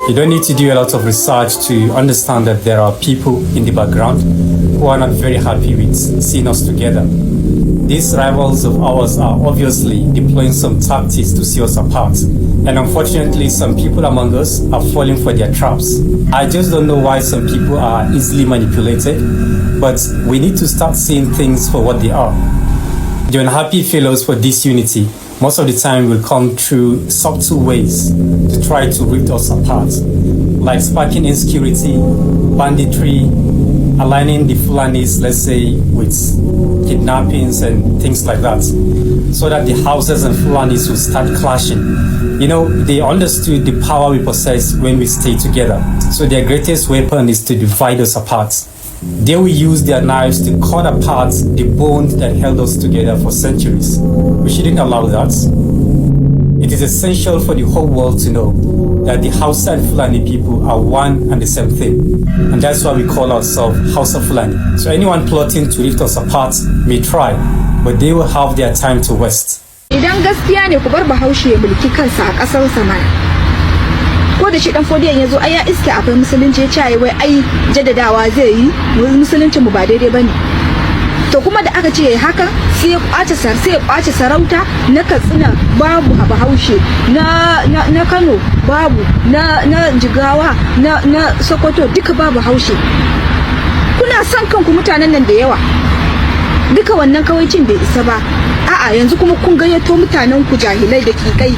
You don't need to do a lot of research to understand that there are people in the background who are not very happy with seeing us together. These rivals of ours are obviously deploying some tactics to see us apart. And unfortunately, some people among us are falling for their traps. I just don't know why some people are easily manipulated, but we need to start seeing things for what they are. The unhappy fellows for disunity most of the time will come through subtle ways to try to rip us apart, like sparking insecurity, banditry, aligning the Fulanis, let's say, with kidnappings and things like that, so that the Hausas and Fulanis will start clashing. You know, they understood the power we possess when we stay together, so their greatest weapon is to divide us apart. They will use their knives to cut apart the bonds that held us together for centuries. We shouldn't allow that. It is essential for the whole world to know that the Hausa and Fulani people are one and the same thing. And that's why we call ourselves Hausa Fulani. So anyone plotting to lift us apart may try, but they will have their time to waste. Idan gaskiya ne ku bar Bahaushe ya mulki kansa a ƙasar sama. Ko da shi dan fodiyan yazo ai ya iske akwai musulunci ya ce wai ai jaddadawa zai yi musulunci mu ba daidai bane. To kuma da aka ce haka sai ya kwace sarauta na Katsina babu Bahaushe, na Kano babu, na Jigawa, na Sokoto duka babu Bahaushe. Kuna son kanku mutanen nan da yawa. Duka wannan kawaicin bai isa ba. A'a yanzu kuma kun gayyato mutanen ku jahilai da kikai.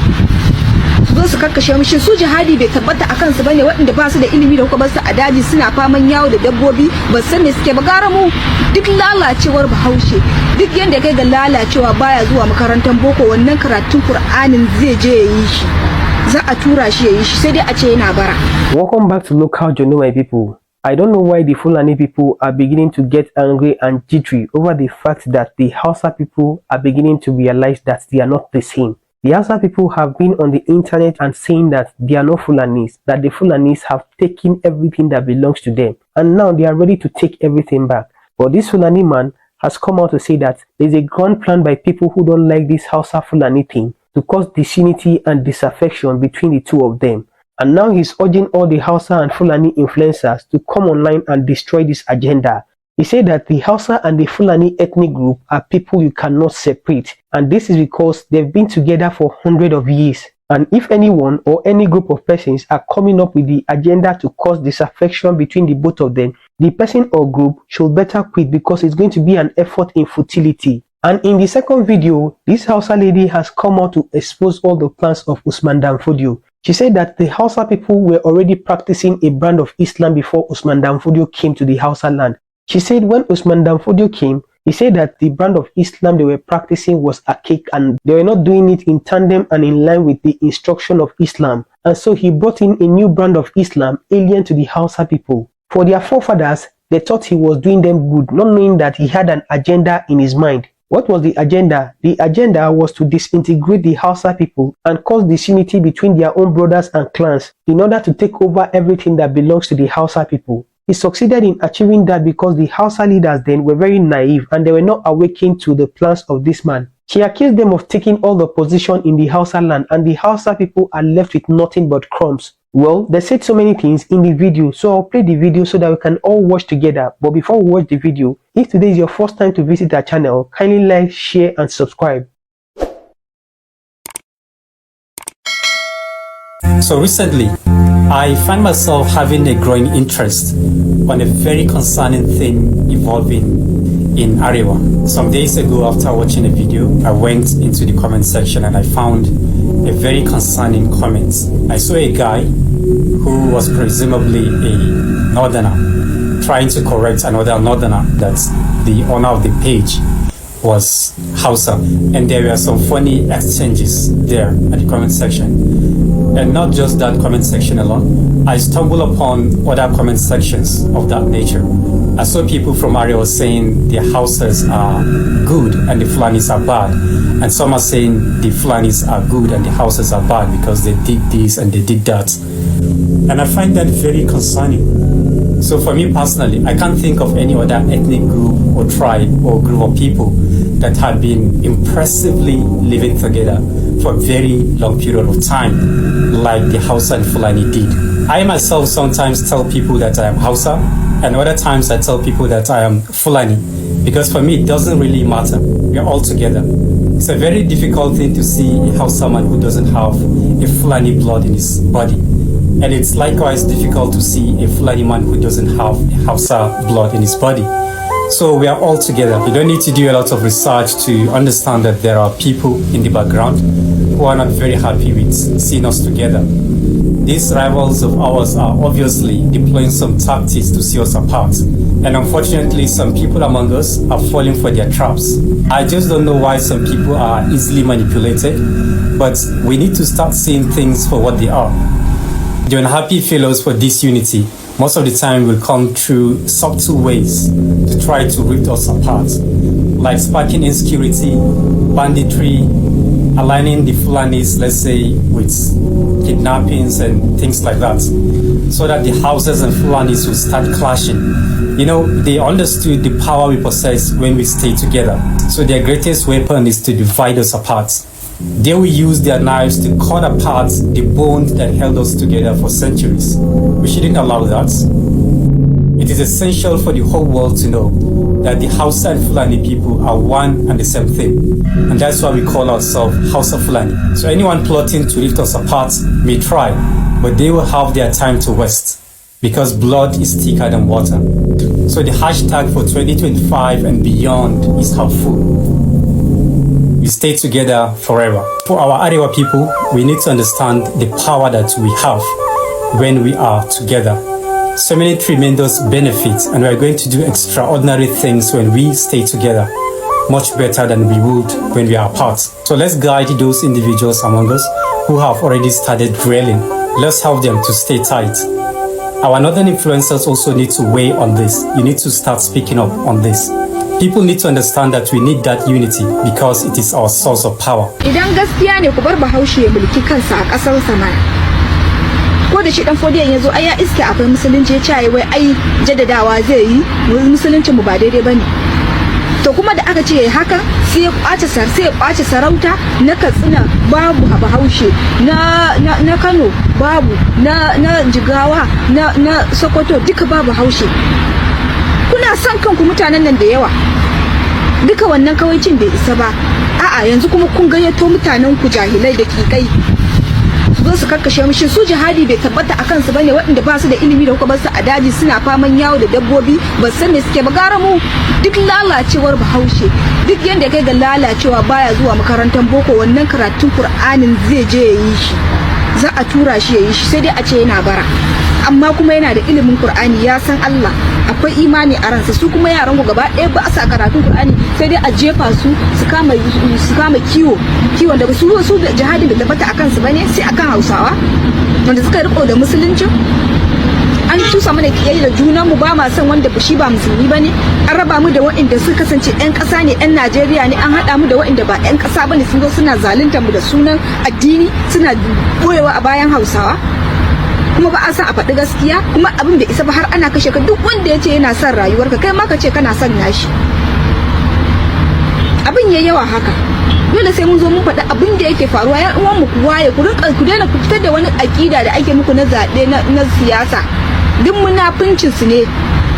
Zo su karkashe mu, shin su jihadi bai tabbata akan su bane, waɗanda ba su da ilimi da kuma ba su a daji suna faman yawo da dabbobi ba san me suke ba. Gara mu duk lalacewar Bahaushe, duk yanda kai ga lalacewa baya zuwa makarantar boko, wannan karatun Qur'anin zai je yayi shi, za a tura shi yayi shi, sai dai a ce yana bara. Welcome back to Local Journal, my people. I don't know why the Fulani people are beginning to get angry and jittery over the fact that the Hausa people are beginning to realize that they are not the same. The Hausa people have been on the internet and saying that they are not Fulanis, that the Fulanis have taken everything that belongs to them, and now they are ready to take everything back. But this Fulani man has come out to say that there's a grand plan by people who don't like this Hausa Fulani thing to cause disunity and disaffection between the two of them. And now he's urging all the Hausa and Fulani influencers to come online and destroy this agenda. He said that the Hausa and the Fulani ethnic group are people you cannot separate, and this is because they've been together for hundreds of years. And if anyone or any group of persons are coming up with the agenda to cause disaffection between the both of them, the person or group should better quit, because it's going to be an effort in futility. And in the second video, this Hausa lady has come out to expose all the plans of Usman Danfodio. She said that the Hausa people were already practicing a brand of Islam before Usman Danfodio came to the Hausa land. She said when Usman Danfodio came, he said that the brand of Islam they were practicing was archaic and they were not doing it in tandem and in line with the instruction of Islam. And so he brought in a new brand of Islam alien to the Hausa people. For their forefathers, they thought he was doing them good, not knowing that he had an agenda in his mind. What was the agenda? The agenda was to disintegrate the Hausa people and cause disunity between their own brothers and clans in order to take over everything that belongs to the Hausa people. He succeeded in achieving that because the Hausa leaders then were very naive and they were not awakened to the plans of this man. He accused them of taking all the position in the Hausa land, and the Hausa people are left with nothing but crumbs. Well, they said so many things in the video, so I'll play the video so that we can all watch together. But before we watch the video, if today is your first time to visit our channel, kindly like, share and subscribe. So recently, I find myself having a growing interest on a very concerning thing evolving in Arewa. Some days ago, after watching a video, I went into the comment section and I found a very concerning comment. I saw a guy who was presumably a northerner trying to correct another northerner that the owner of the page was Hausa, and there were some funny exchanges there at the comment section. And not just that comment section alone, I stumbled upon other comment sections of that nature. I saw people from Arewa saying the Hausas are good and the Fulanis are bad, and some are saying the Fulanis are good and the Hausas are bad because they did this and they did that. And I find that very concerning. So for me personally, I can't think of any other ethnic group or tribe or group of people that have been impressively living together for a very long period of time like the Hausa and Fulani did. I myself sometimes tell people that I am Hausa, and other times I tell people that I am Fulani, because for me it doesn't really matter. We are all together. It's a very difficult thing to see a Hausa man who doesn't have a Fulani blood in his body. And it's likewise difficult to see a Fulani man who doesn't have a Hausa blood in his body. So we are all together. You don't need to do a lot of research to understand that there are people in the background who are not very happy with seeing us together. These rivals of ours are obviously deploying some tactics to see us apart. And unfortunately, some people among us are falling for their traps. I just don't know why some people are easily manipulated, but we need to start seeing things for what they are. The unhappy fellows for disunity most of the time will come through subtle ways to try to rip us apart, like sparking insecurity, banditry, aligning the Fulanis, let's say, with kidnappings and things like that, so that the Hausas and Fulanis will start clashing. You know, they understood the power we possess when we stay together. So their greatest weapon is to divide us apart. They will use their knives to cut apart the bond that held us together for centuries. We shouldn't allow that. It is essential for the whole world to know that the Hausa and Fulani people are one and the same thing. And that's why we call ourselves Hausa Fulani. So anyone plotting to lift us apart may try, but they will have their time to waste, because blood is thicker than water. So the hashtag for 2025 and beyond is helpful. We stay together forever. For our Arewa people, we need to understand the power that we have when we are together. So many tremendous benefits, and we are going to do extraordinary things when we stay together, much better than we would when we are apart. So let's guide those individuals among us who have already started dwelling. Let's help them to stay tight. Our northern influencers also need to weigh on this. You need to start speaking up on this. People need to understand that we need that unity because it is our source of power. Idan gaskiya ne ku bar Bahaushe ya mulki kansa a ƙasar sama. Ko da shi dan fodiyan yazo ai ya iske akwai musulunci ya ce wai ai jaddadawa zai yi musulunci mu ba daidai bane. To kuma da aka ce haka sai ya kwace sarauta na Katsina babu Bahaushe, na Kano babu, na Jigawa, na Sokoto duka babu Bahaushe. Kuna son kanku mutanen nan da yawa, duka wannan kawaicin bai isa ba. A'a yanzu kuma kun gayyato mutanen ku jahilai da kikai su zo su karkashe mu. Su jihadi bai tabbata a kansu bane, waɗanda ba su da ilimi da kuka bar su a daji suna faman yawo da dabbobi ba san me suke ba. Gara mu duk lalacewar Bahaushe, duk yanda kai ga lalacewa baya zuwa makarantar boko, wannan karatun Qur'anin zai je ya yi shi, za a tura shi ya yi shi, sai dai a ce yana bara, amma kuma yana da ilimin Qur'ani, ya san Allah, akwai imani a ransa. Su kuma yaran ku gaba ɗaya ba sa karatun Qur'ani, sai dai a jefa su kama kiwon da su da jihadi bai tabbata akan su bane, sai akan Hausawa wanda suka riko da musulunci. An cusa mana kiyaye da junan mu, ba ma son wanda shi ba musulmi bane. An raba mu da waɗanda suka kasance ƴan ƙasa ne, ƴan Najeriya ne, an haɗa mu da waɗanda ba ƴan ƙasa bane, sun zo suna zaluntar mu da sunan addini, suna boyewa a bayan Hausawa. Kuma ba a san a faɗi gaskiya, kuma abin bai isa ba har ana kashe ka. Duk wanda ya ce yana son rayuwarka, kai ma ka ce kana son nashi. Abin ya yawa haka, dole sai mun zo mun faɗi abin da yake faruwa. Yan uwan mu ku waye, ku daina ku fitar da wani aƙida da ake muku na zaɓe na siyasa. Duk munafincin su ne.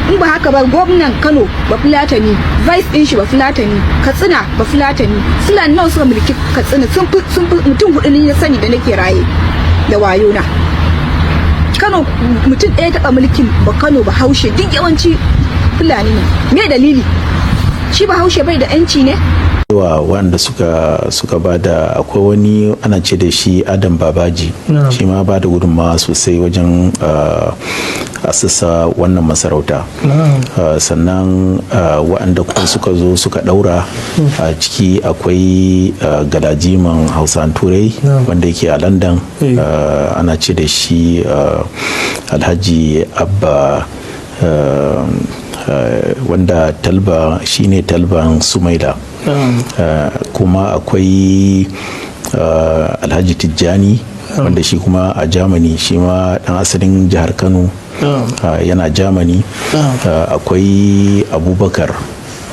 In ba haka ba, gwamnan Kano ba Fulatani, vice ɗin shi ba Fulatani, Katsina ba Fulatani, Fulani nawa suka mulki Katsina, sun fi mutum 4 ne na sani da nake raye da wayona. Kano mutum ɗaya taɓa mulkin ba Kano ba Haushe, duk yawanci Fulani ne. Me dalili? Shi ba Haushe bai da yanci ne? Wanda suka ba da, akwai wani ana ce da shi Adam Babaji, shi ma ba da gudunmawa sosai wajen asasa wannan masarauta. Sannan waɗanda kuma suka zo suka ɗaura a ciki akwai galajiman Hausan Turai wanda yake a London, ana ce da shi Alhaji Abba, wanda shine talban Sumaila. Kuma akwai Alhaji Tijjani wanda shi kuma a Germany, shi ma dan asalin jihar Kano, yana Germany. Akwai Abubakar,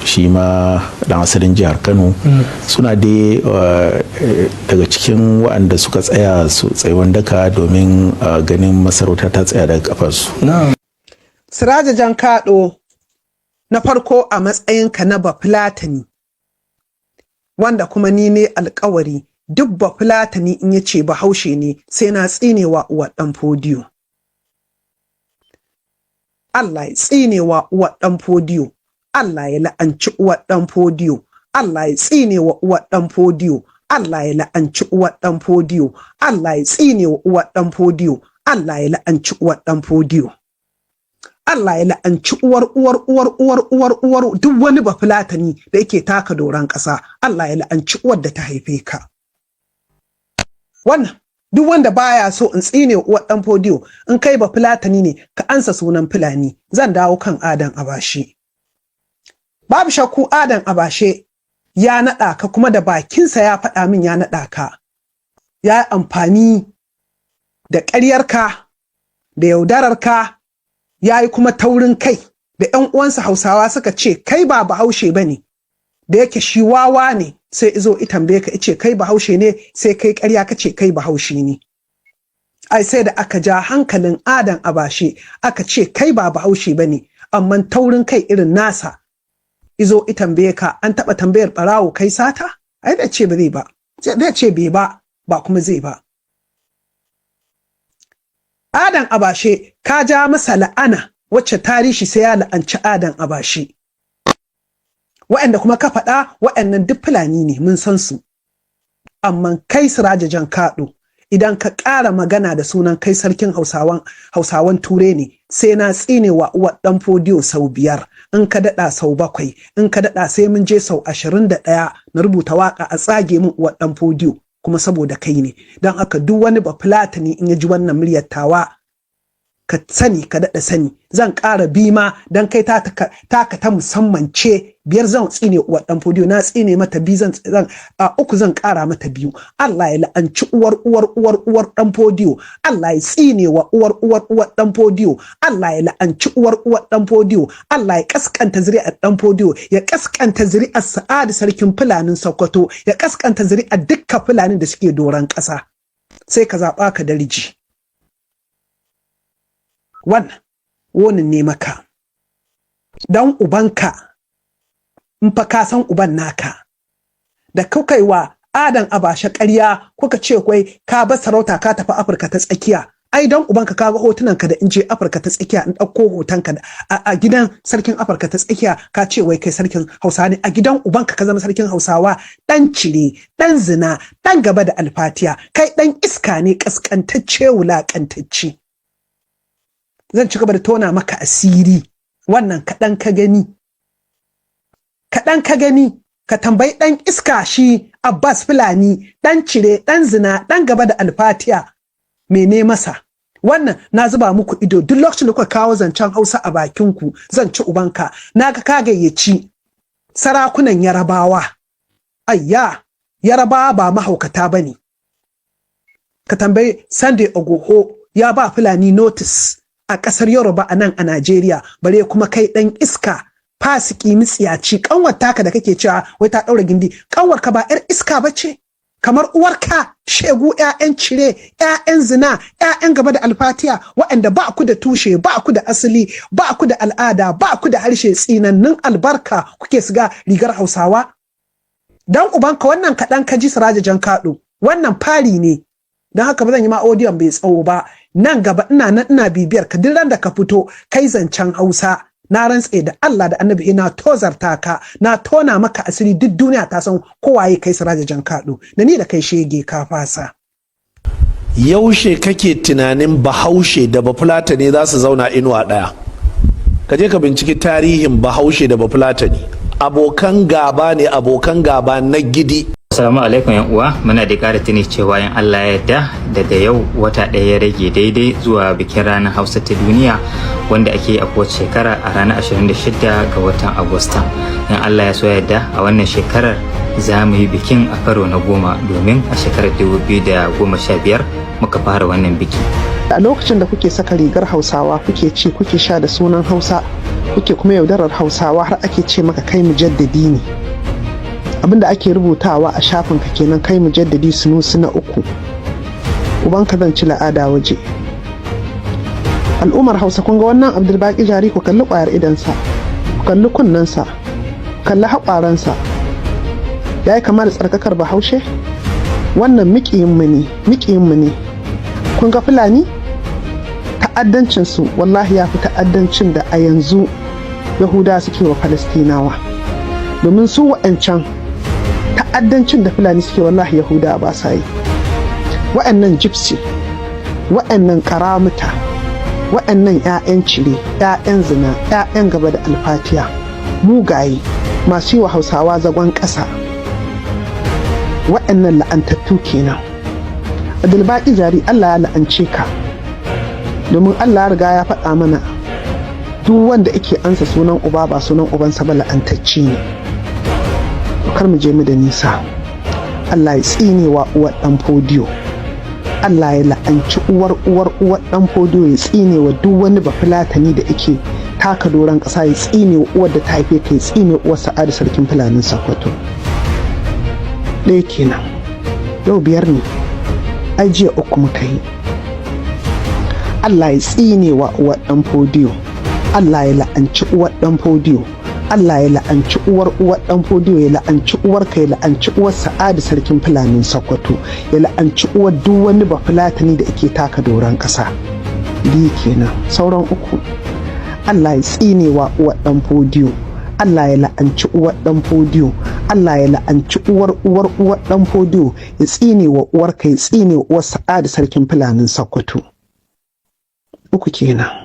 shi ma dan asalin jihar Kano suna dai daga cikin waɗanda suka tsaya su tsayuwan daka domin ganin masarauta ta tsaya daga kafarsu. Siraja Jan Kaɗo, na farko a matsayinka na Bafulatani, wanda kuma ni ne alkawari duk Bafulatani in ya ce Bahaushe ne sai na tsinewa uwar ɗan fodiyo. Allah ya tsinewa uwar ɗan fodiyo, Allah ya la'anci uwar ɗan fodiyo, Allah ya tsinewa uwar ɗan fodiyo, Allah ya la'anci uwar ɗan fodiyo, Allah ya tsinewa uwar ɗan fodiyo, Allah ya la'anci uwar ɗan fodiyo. Allah ya la'anci uwar duk wani Bafulatani da yake taka doron ƙasa. Allah ya la'anci uwar da ta haife ka. Wannan duk wanda baya so in tsine uwar ɗan fodiyo, in kai Bafulatani ne ka ansa sunan Fulani. Zan dawo kan Adan Abashe. Babu shakku Adan Abashe ya naɗa ka, kuma da bakinsa ya faɗa min ya naɗa ka. Ya yi amfani da ƙaryarka da yaudararka, ya yi kuma taurin kai da ‘yan uwansa Hausawa suka ce kai ba Bahaushe ba ne, da yake shi wawa ne sai izo tambaye ka ice kai Bahaushe ne, sai kai ƙarya ka ce kai Bahaushe ne. Ai sai da aka ja hankalin Adan Abashe aka ce kai ba Bahaushe ba ne, amma taurin kai irin nasa izo tambaye ka, an taɓa tambayar ɓarawo kai sata? Ai da ce ba zai ba, zai ce bai ba, ba kuma zai ba. Adan Abashe ka ja masa la'ana wacce tarihi sai ya la'anci Adan Abashe. Waɗanda kuma ka faɗa waɗannan duk Fulani ne, mun san su. Amma kai Siraja Jan Kaɗo, idan ka ƙara magana da sunan kai sarkin Hausawan Ture ne, sai na tsine wa uwar ɗan fodiyo sau 5, in ka daɗa sau 7, in ka daɗa sai mun je sau 21 na rubuta waƙa a tsage min uwar ɗan fodiyo. Kuma saboda kai ne, don haka duk wani Bafulatani in ya ji wannan muryar tawa ka sani, ka daɗa sani, zan ƙara bima don kai taka ta musamman ce. 5 zan tsine uwar ɗan fodiyo, na tsine mata 2, zan 3 zan ƙara mata 2. Allah ya la'anci uwar ɗan fodiyo, Allah ya tsine wa uwar ɗan fodiyo, Allah ya la'anci uwar ɗan fodiyo, Allah ya kaskanta zuri'ar ɗan fodiyo, ya kaskanta zuri'ar Sa'adu sarkin Fulanin Sokoto, ya kaskanta zuri'ar dukkan Fulanin da suke doron ƙasa. Sai ka zaɓa ka dariji. Wannan ne maka. Dan ubanka, in fa ka san uban naka, da kuka yi wa Adan Abashe ƙarya kuka ce kwai ka bar sarauta ka tafi Afirka ta tsakiya. Ai dan ubanka ka ga hotunanka da in je Afirka ta tsakiya, in ɗauko hotonka a gidan sarkin Afirka ta tsakiya ka ce wai kai sarkin Hausa ne. A gidan ubanka ka zama sarkin Hausawa, ɗan cire, ɗan zina, ɗan gaba da alfatiya, kai ɗan iska ne ƙasƙantacce wulaƙantacce. Zan ci gaba da tona maka asiri. Wannan kaɗan ka gani. Kaɗan ka gani, ka tambayi ɗan iska shi Abbas Fulani, ɗan cire, ɗan zina, ɗan gaba da alfatiya, mene masa. Wannan na zuba muku ido duk lokacin da kuka kawo zancen Hausa a bakinku, zan ci ubanka. Na ga ka gayyaci sarakunan Yarabawa. Ayya, Yarabawa ba mahaukata ba ne. Ka tambayi Sunday Ogoho, ya ba Fulani notice a ƙasar Yoruba a nan a Najeriya, bare kuma kai ɗan iska fasiki mitsiyaci. Ƙanwar taka da kake cewa wai ta ɗaura gindi, ƙanwar ka ba 'yar iska ba ce? Kamar uwarka, shegu, 'ya'yan cire, 'ya'yan zina, 'ya'yan gaba da alfatiya, waɗanda ba ku da tushe, ba ku da asali, ba ku da al'ada, ba ku da harshe, tsinannun albarka kuke siga rigar Hausawa? Dan ubanka, wannan kaɗan ka ji Siraja Jan Kaɗo, wannan fari ne. Don haka ba zan yi ma audiyon bai tsawo ba. Nan gaba ina bibiyar ka, duk ran da ka fito kai zancen Hausa, na rantse da Allah da Annabi ina tozarta ka, na tona maka asiri, duk duniya ta san kowaye kai Siraja Jan Kaɗo, da ni da kai shege ka fasa. Yaushe kake tunanin Bahaushe da Bafulatani za su zauna inuwa ɗaya? Ka je ka binciki tarihin Bahaushe da Bafulatani. Abokan gaba ne, abokan gaba na gidi. Assalamu alaikum yan uwa, muna da ƙara tuni cewa in Allah ya yarda daga yau wata ɗaya ya rage daidai zuwa bikin ranar Hausa ta duniya wanda ake yi a kowace shekara a ranar 26 ga watan Agusta. In Allah ya so ya yarda a wannan shekarar za mu yi bikin a karo na 10 domin a shekarar 2015 muka fara wannan biki. a lokacin da kuke saka rigar Hausawa kuke ci kuke sha da sunan Hausa kuke kuma yaudarar Hausawa har ake ce maka kai mujaddadi ne. Abinda ake rubutawa a shafin ka kenan, kai mujaddadi Sunusi na 3. Ubanka zan ci la'ada waje. Al'ummar Hausa kun ga wannan Abdulbaki Jari, ku kalli ƙwayar idansa, ku kalli kunnensa, kalli haƙwaransa. Ya yi kama da tsarkakar Bahaushe? Wannan miƙiyinmu ne. Kun ga Fulani? Ta'addancinsu wallahi ya fi ta'addancin da a yanzu Yahuda suke wa Falastinawa. Domin su wa'ancan ta'addancin da Fulani suke wallahi Yahuda ba sa yi. Wa'annan gypsy, wa'annan karamuta, wa'annan 'ya'yan cire, 'ya'yan zina, 'ya'yan gaba da alfatiya, mugaye masu yi wa Hausawa zagon ƙasa. Wa'annan la'antattu kenan. Abdulbaki Jari, Allah ya la'ance ka, domin Allah ya riga ya faɗa mana duk wanda yake ansa sunan uba ba sunan ubansa ba la'antacci ne. Kar mu je mu da nisa. Allah ya tsine wa uwar dan fodiyo. Allah ya la'anci uwar dan fodiyo, ya tsine wa duk wani bafulatani da yake taka doron ƙasa, ya tsine wa uwar da ta haife ka, ya tsine uwar Sa'adu sarkin Fulanin Sokoto. Ɗaya kenan. Yau 5 ne. Ai jiya 3 muka yi. Allah ya tsine wa uwar dan fodiyo. Allah ya la'anci uwar dan fodiyo. Allah ya la'anci uwar dan fodiyo, ya la'anci uwarka, ya la'anci uwar Sa'adu sarkin Fulanin Sokoto, ya la'anci uwar duk wani bafulatani da yake taka doron ƙasa. 2 kenan. Sauran 3. Allah ya tsine wa uwar dan fodiyo. Allah ya la'anci uwar dan fodiyo. Allah ya la'anci uwar dan fodiyo, ya tsine wa uwarka, ya tsine wa uwar Sa'adu sarkin Fulanin Sokoto. 3 kenan.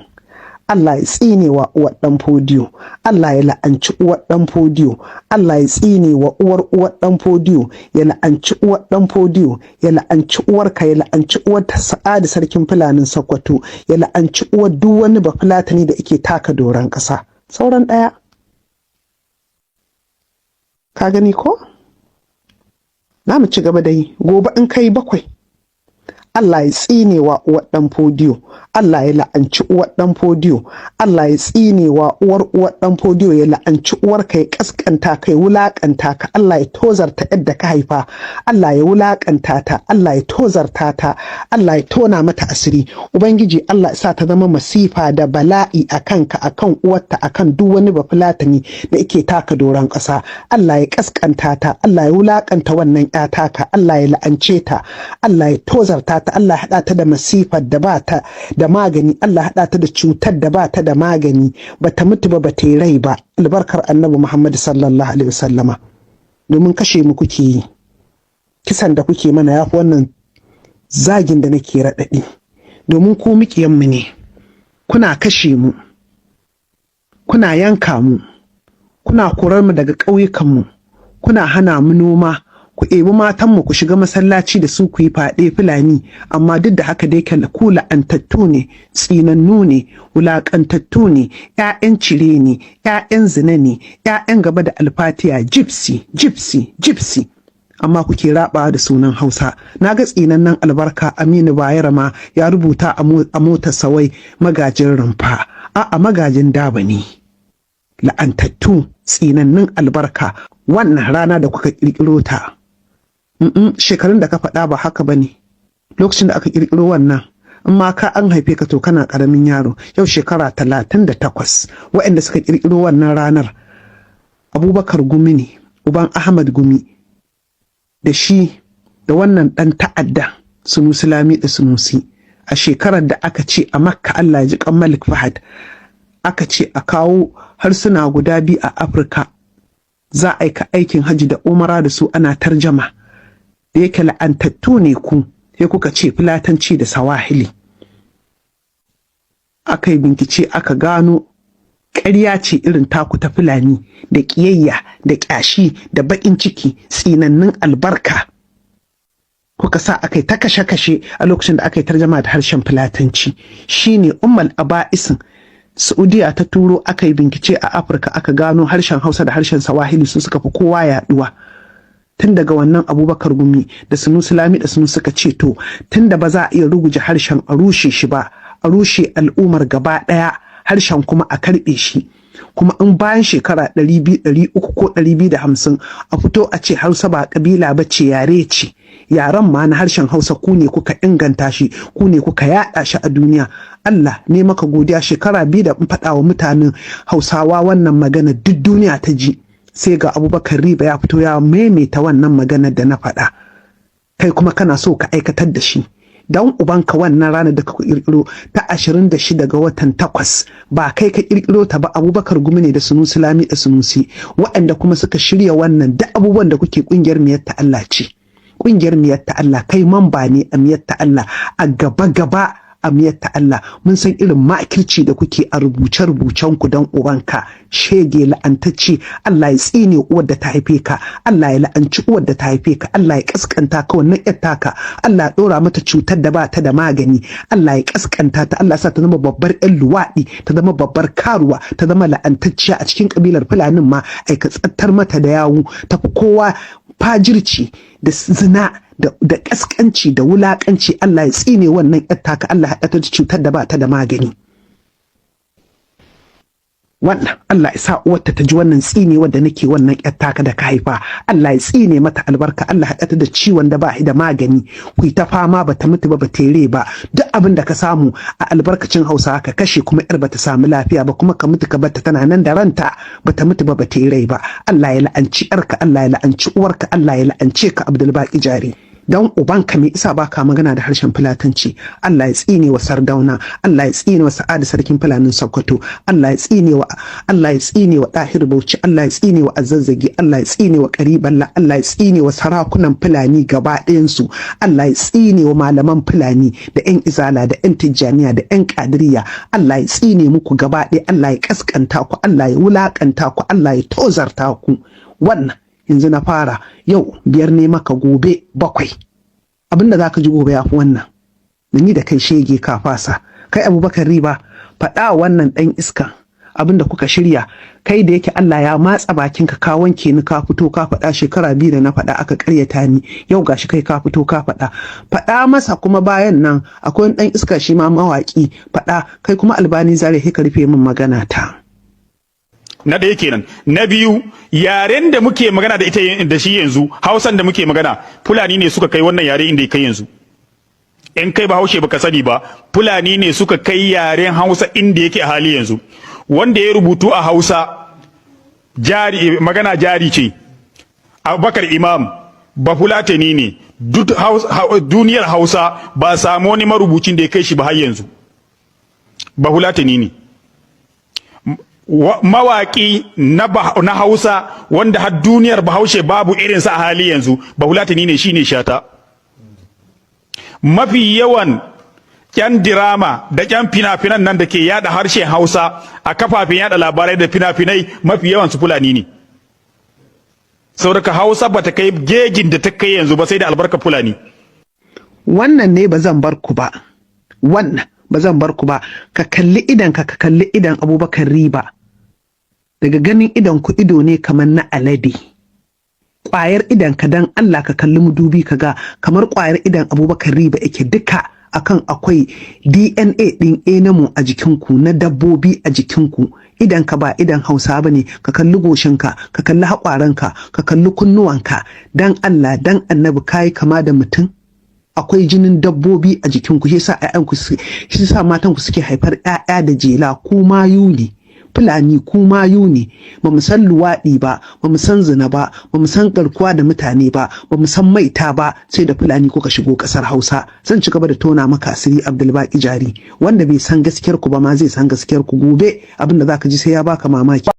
Allah ya tsine wa uwar dan fodiyo. Allah ya la'anci uwar dan fodiyo. Allah ya tsine wa uwar dan fodiyo, ya la'anci uwar dan fodiyo, ya la'anci uwarka, ya la'anci uwar Sa'adu sarkin Fulanin Sokoto, ya la'anci uwar duk wani bafulatani da yake taka doron ƙasa. Sauran 1. Ka gani ko? Na mu ci gaba da yi. Gobe in kai 7. Allah ya tsine wa uwar dan fodiyo. Allah ya la'anci uwar dan fodiyo. Allah ya tsine wa uwar dan fodiyo, ya la'anci uwarka, ya kaskanta ka, ya wulakanta ka. Allah ya tozarta yadda ka haifa. Allah ya wulakanta ta. Allah ya tozarta ta. Allah ya tona mata asiri. Ubangiji Allah ya sa ta zama masifa da bala'i akan ka, akan uwarta, akan duk wani bafulatani da yake taka doron ƙasa. Allah ya kaskanta ta. Allah ya wulakanta wannan ƴa taka. Allah ya la'ance ta. Allah ya tozarta ta. Allah haɗa ta da masifar da ba ta da magani. Allah haɗa ta da cutar da ba ta da magani. Ba ta mutu ba ta yi rai ba. Albarkar Annabi Muhammad sallallahu alaihi wasallama. Domin kashe mu kuke yi. Kisan da kuke mana ya fi wannan zagin da nake raɗaɗi. Domin ku miƙiyanmu ne. Kuna kashe mu. Kuna yanka mu. Kuna korar mu daga ƙauyukanmu. Kuna hana mu noma. Ku ebi matanmu ku shiga masallaci da su ku yi faɗe Fulani, amma duk da haka dai ku la'antattu ne, tsinannu ne, wulaƙantattu ne, 'ya'yan cire ne, 'ya'yan zina ne, 'ya'yan gaba da alfatiya, gypsy. Amma kuke raɓa da sunan Hausa. Na ga tsinannen albarka Aminu Bayero ma ya rubuta a motar sawai magajin rumfa. A'a, magajin daba ne. La'antattu, tsinannun albarka. Wannan rana da kuka ƙirƙiro ta. Shekarun da ka faɗa ba haka ba ne. Lokacin da aka ƙirƙiro wannan, in ma ka an haife ka to kana ƙaramin yaro. Yau shekara 38 waɗanda suka ƙirƙiro wannan ranar. Abubakar Gumi ne, uban Ahmad Gumi, da shi da wannan ɗan ta'adda Sunusi Lami da Sunusi, a shekarar da aka ce a Makka, Allah ya ji kan Malik Fahad, aka ce a kawo harsuna guda 2 a Afirka. Za a aika aikin hajji da umara da su ana tarjama. Da yake la'antattu ne ku, sai kuka ce Fulatanci da Sawahili. Aka yi bincike aka gano ƙarya ce irin taku ta Fulani, da ƙiyayya da ƙyashi da baƙin ciki, tsinannun albarka. Kuka sa aka yi ta kashe-kashe a lokacin da aka yi tarjama da harshen Fulatanci. Shine ummal aba'isin Saudiya ta turo aka yi bincike a Afirka, aka gano harshen Hausa da harshen Swahili su suka fi kowa yaduwa. tun daga wannan Abubakar Gumi da Sunusi Lami da Sunusi suka ce to tunda ba za a iya ruguje harshen a rushe shi ba, a rushe al'ummar gaba ɗaya, harshen kuma a karɓe shi, kuma in bayan shekara 200, 300 ko 250 a fito a ce Hausa ba kabila ba ce, yare ce, yaren ma na harshen Hausa ku ne kuka inganta shi, ku ne kuka yaɗa shi a duniya. Allah ne maka godiya, shekara 2 da in faɗa wa mutanen Hausawa wannan magana duk duniya ta ji, sai ga Abubakar Riba ya fito ya maimaita wannan magana da na faɗa, kai kuma kana so ka aikatar da shi. Dan ubanka wannan ranar da ka kirkiro ta 26 ga watan 8 ba kai ka kirkiro ta ba, Abubakar Gumi ne da Sunusi Lami da Sunusi, waɗanda kuma suka shirya wannan duk abubuwan da kuke. Kungiyar Miyar ta Allah ce, kungiyar Miyar ta Allah, kai mamba ne a Miyar ta Allah, a gaba a Miyar ta Allah. Mun san irin makirci da kuke a rubuce-rubucen ku dan ubanka, shege la'antacce. Allah ya tsine uwar da ta haife ka, Allah ya la'anci uwar da ta haife ka, Allah ya kaskanta ka wannan yar taka, Allah ya dora mata cutar da ba ta da magani, Allah ya kaskanta ta, Allah sa ta zama babbar yan luwaɗi, ta zama babbar karuwa, ta zama la'antacciya a cikin kabilar Fulanin ma, ai ka tsattar mata da yawu, ta fi kowa fajirci da zina da kaskanci da wulakanci. Allah ya tsine wannan yar taka, Allah ya haɗa ta cutar da ba ta da magani. Wannan Allah ya sa uwarta ta ji wannan tsine wanda nake wannan yar taka da ka haifa, Allah ya tsine mata albarka, Allah ya haɗa ta da ciwon da ba da magani. Ku ta fama ba ta mutu ba, ba tere ba, duk abin da ka samu a albarkacin Hausa ka kashe, kuma yar ba ta samu lafiya ba, kuma ka mutu ka bar ta tana nan da ranta, ba ta mutu ba, ba tere ba. Allah ya la'anci yarka, Allah ya la'anci uwarka, Allah ya la'ance ka Abdul Baki Jari. Dan ubanka me isa baka magana da harshen Fulatanci? Allah ya tsine wa Sardauna, Allah ya tsine wa Sa'adu sarkin Fulanin Sokoto, Allah ya tsine wa Dahir Bauchi, Allah ya tsine wa Azazzagi, Allah ya tsine wa Kariballa, Allah ya tsine wa sarakunan Fulani gaba ɗayan su, Allah ya tsine wa malaman Fulani da ƴan Izala da ƴan Tijjaniya da ƴan Kadiriya, Allah ya tsine muku gaba ɗaya, Allah ya kaskanta ku, Allah ya wulakanta ku, Allah ya tozarta ku. Wannan yanzu na fara, yau 5 ne maka, gobe 7. Abinda za ka ji gobe ya fi wannan. Ni da kai shege ka fasa. Kai Abubakar Riba, faɗa wannan ɗan iska abinda kuka shirya. Kai da yake Allah ya matsa bakinka, ka wanke ni, ka fito ka faɗa. Shekara 2 da na faɗa aka ƙaryata ni, yau gashi kai ka fito ka faɗa. Faɗa masa kuma bayan nan akwai ɗan iska shi ma mawaƙi, faɗa. Kai kuma Albani Zare ka rufe min magana ta. Na ɗaya kenan. Na biyu, yaren da muke magana da ita da shi yanzu, Hausan da muke magana, Fulani ne suka kai wannan yare inda ya kai yanzu. In kai ba Haushe baka sani ba, Fulani ne suka kai yaren Hausa inda yake a hali yanzu. Wanda ya rubutu a Hausa magana jari ce. Abubakar Imam ba Fulatani ne. Duk duniyar Hausa ba samu wani marubucin da ya kai shi ba har yanzu. Ba Fulatani ne. Mawaƙi na Hausa wanda har duniyar Bahaushe babu irinsa a hali yanzu, Bahulatani ne, shine Shata. Mafi yawan ƴan dirama da ƴan fina-finan nan da ke yada harshen Hausa a kafafen yada labarai da fina-finai, mafi yawan su Fulani ne. Saboda Hausa bata kai gegin da ta kai yanzu ba sai da albarka Fulani. Wannan ne ba zan bar ku ba. Wannan ba zan bar ku ba. Ka kalli idan ka kalli idan Abubakar Riba. Daga ganin idan ku ido ne kamar na alade. Ƙwayar idan ka dan Allah ka kalli mudubi ka ga kamar ƙwayar idan Abubakar Riba yake, duka akan akwai DNA ɗin enamo a jikinku, na dabbobi a jikinku. Idan ka ba idan Hausa bane, ka kalli goshinka, ka kalli haƙwaranka, ka kalli kunnuwanka. Dan Allah dan Annabi kai kama da mutum. Akwai jinin dabbobi a jikinku, shi yasa matanku suke haifar ƴaƴa da jela. Ku mayu ne, Fulani ku mayu ne. Ba mu san luwaɗi ba, ba mu san zina ba, ba mu san garkuwa da mutane ba, ba mu san maita ba, sai da Fulani kuka shigo ƙasar Hausa. Zan ci gaba da tona maka asiri Abdul Baki Jari. Wanda bai san gaskiyar ku ba ma zai san gaskiyar ku gobe. Abinda zaka ji sai ya baka mamaki.